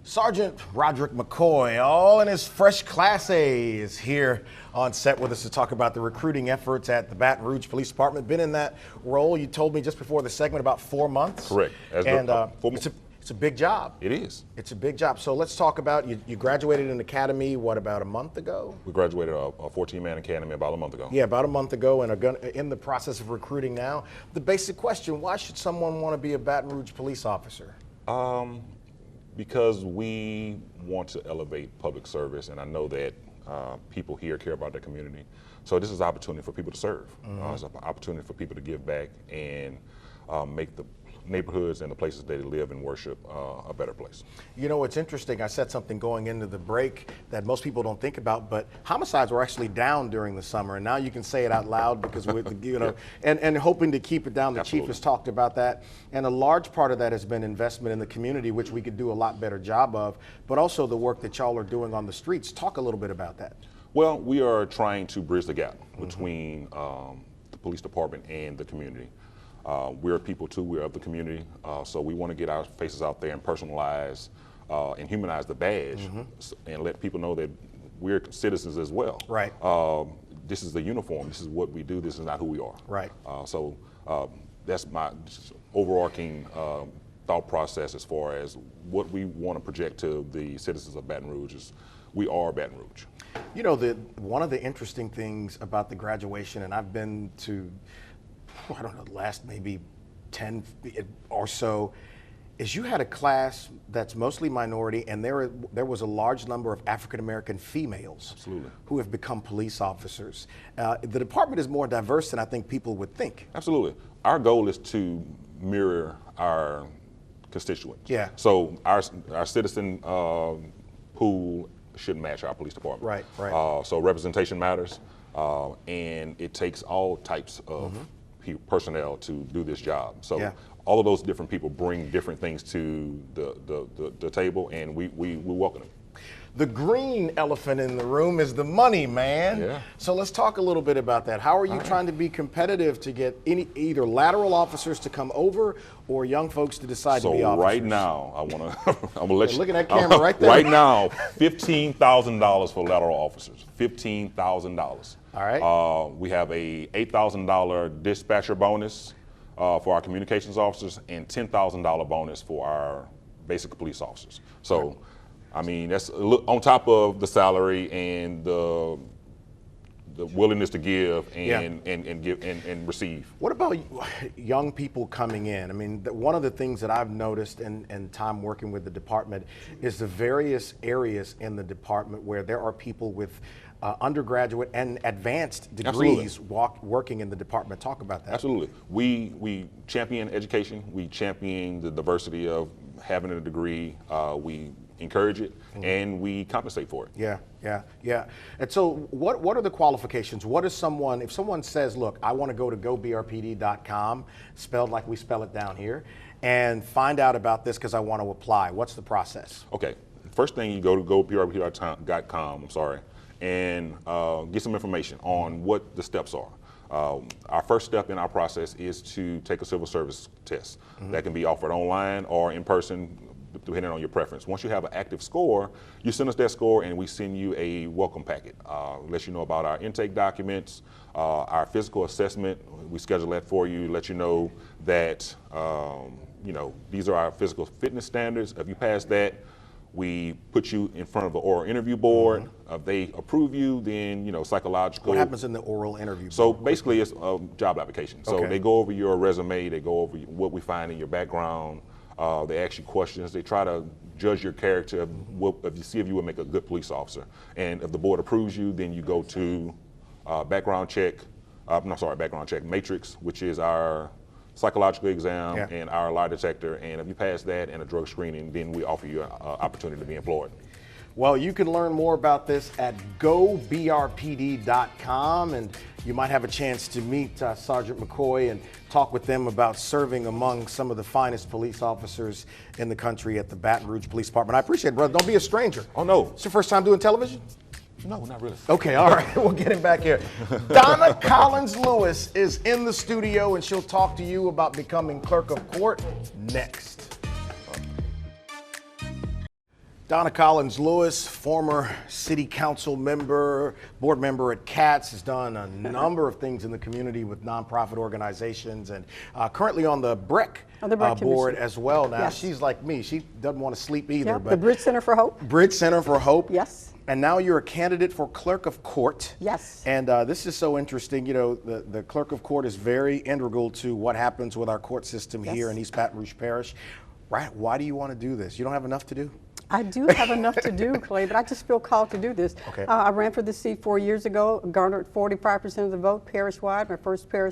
Sergeant Roderick McCoy, all in his fresh Class A, is here on set with us to talk about the recruiting efforts at the Baton Rouge Police Department. Been in that role, you told me just before the segment, about 4 months. Correct. It's a big job. It is. It's a big job. So let's talk about, you graduated in academy, what, about a month ago? We graduated a 14-man academy about a month ago. Yeah, about a month ago, and are in the process of recruiting now. The basic question, why should someone want to be a Baton Rouge police officer? Because we want to elevate public service, and I know that people here care about their community. So this is an opportunity for people to serve. It's an opportunity for people to give back and make the neighborhoods and the places they live and worship a better place. You know, it's interesting. I said something going into the break that most people don't think about, but homicides were actually down during the summer, and now you can say it out loud because we're, you know, and hoping to keep it down. The Absolutely. chief has talked about that, and a large part of that has been investment in the community, which we could do a lot better job of, but also the work that y'all are doing on the streets. Talk a little bit about that. Well, we are trying to bridge the gap between the police department and the community. We're people too, we're of the community, so we want to get our faces out there and personalize and humanize the badge and let people know that we're citizens as well. Right. This is the uniform, this is what we do, this is not who we are. Right. So that's my overarching thought process as far as what we want to project to the citizens of Baton Rouge is we are Baton Rouge. You know, one of the interesting things about the graduation, and I've been to, I don't know, the last maybe 10 or so, is you had a class that's mostly minority, and there was a large number of African-American females. Absolutely. Who have become police officers. The department is more diverse than I think people would think. Absolutely. Our goal is to mirror our constituents. Yeah. So our citizen pool should match our police department. Right, right. So representation matters, and it takes all types of personnel to do this job. So yeah. all of those different people bring different things to the table, and we welcome them. The green elephant in the room is the money, man. Yeah. So let's talk a little bit about that. How are you trying to be competitive to get either lateral officers to come over or young folks to decide to be officers? So right now, I want to, I'm gonna let you. Look at that camera right there. Right now, $15,000 for lateral officers. $15,000. All right. We have a $8,000 dispatcher bonus for our communications officers and $10,000 bonus for our basic police officers. So, I mean, that's on top of the salary and the willingness to give and give and receive. What about young people coming in? I mean, one of the things that I've noticed in time working with the department is the various areas in the department where there are people with undergraduate and advanced degrees working in the department. Talk about that. Absolutely. We champion education. We champion the diversity of having a degree. We encourage it, and we compensate for it. Yeah. And so what are the qualifications? What is if someone says, look, I want to go to gobrpd.com, spelled like we spell it down here, and find out about this because I want to apply, what's the process? Okay. First thing, you go to gobrpd.com, and get some information on what the steps are. Our first step in our process is to take a civil service test. That can be offered online or in person, depending on your preference. Once you have an active score, you send us that score and we send you a welcome packet. Let you know about our intake documents, our physical assessment. We schedule that for you, let you know that you know, these are our physical fitness standards. If you pass that, we put you in front of an oral interview board. If they approve you, then, you know, psychological. What happens in the oral interview board? So basically it's a job application. So Okay. they go over your resume, they go over what we find in your background, they ask you questions, they try to judge your character, if you see if you would make a good police officer. And if the board approves you, then you go to background check matrix, which is our psychological exam and our lie detector, and if you pass that and a drug screening, then we offer you an opportunity to be employed. Well, you can learn more about this at gobrpd.com, and you might have a chance to meet Sergeant McCoy and talk with them about serving among some of the finest police officers in the country at the Baton Rouge Police Department. I appreciate it, brother. Don't be a stranger. Oh, no. It's your first time doing television? No, not really. Okay, all right, we'll get him back here. Donna Collins-Lewis is in the studio, and she'll talk to you about becoming clerk of court next. Donna Collins Lewis, former city council member, board member at CATS, has done a number of things in the community with nonprofit organizations, and currently on the BRIC board as well. Now, yes. she's like me. She doesn't want to sleep either. Yep, But the Bridge Center for Hope. Bridge Center for Hope. Yes. And now you're a candidate for clerk of court. Yes. And this is so interesting. You know, the clerk of court is very integral to what happens with our court system here in East Baton Rouge Parish. Right? Why do you want to do this? You don't have enough to do? I do have enough to do, Clay, but I just feel called to do this. Okay. I ran for the seat 4 years ago, garnered 45% of the vote parish-wide, my first parish